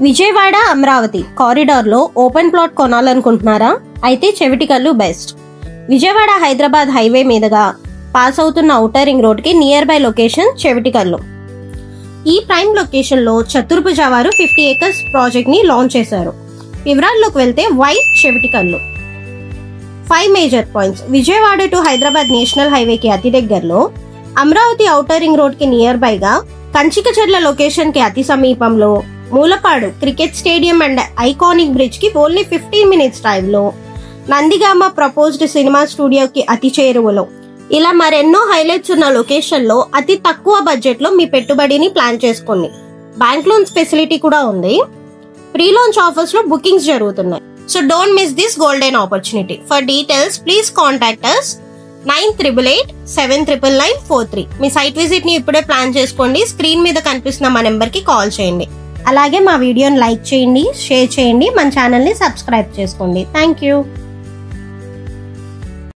విజయవాడ అమరావతి కారిడార్లో open plot కొనాలనుకుంటున్నారా? అయితే చెవిటికల్లు బెస్ట్. విజయవాడ హైదరాబాద్ హైవే మీదుగా పాస్ అవుతున్న ఔటర్ రింగ్ రోడ్ కి నియర్ బై లొకేషన్ చెవిటికల్లు. ఈ ప్రైమ్ లొకేషన్ లో చతుర్భుజ వారు 50 acres ప్రాజెక్ట్ ని లాంచ్ చేశారు. వివరాల్లోకి వెళ్తే white Chevitikallu 5 major points. Vijayawada to Hyderabad national highway కి అతి దగ్గరలో, అమరావతి ఔటర్ రింగ్ రోడ్ కి నియర్ బై గా, కంచికచర్ల లొకేషన్ కి అతి సమీపంలో, Mulapadu cricket stadium and iconic bridge కి ఓన్లీ 15 minutes డ్రైవ్ లో, నందిగామ ప్రపోజ్డ్ సినిమా స్టూడియో కి అతి చేరువలో, ఇలా మరెన్నో హైలైట్స్ ఉన్న లొకేషన్ లో అతి తక్కువ బడ్జెట్ లో మీ పెట్టుబడిని ప్లాన్ చేసుకోండి. బ్యాంక్ లోన్స్ ఫెసిలిటీ కూడా ఉంది. ప్రీ లాంచ్ ఆఫర్స్ లో బుకింగ్స్ జరుగుతున్నాయి. So don't miss this golden opportunity. For details please contact us 9888-79993. మీ సైట్ విజిట్ ని ఇప్పుడే ప్లాన్ చేసుకోండి. స్క్రీన్ మీద కనిపిస్తున్న మా నెంబర్ కి కాల్ చేయండి. అలాగే మా వీడియోని లైక్ చేయండి, షేర్ చేయండి, మన ఛానల్ ని సబ్స్క్రైబ్ చేసుకోండి. Thank you.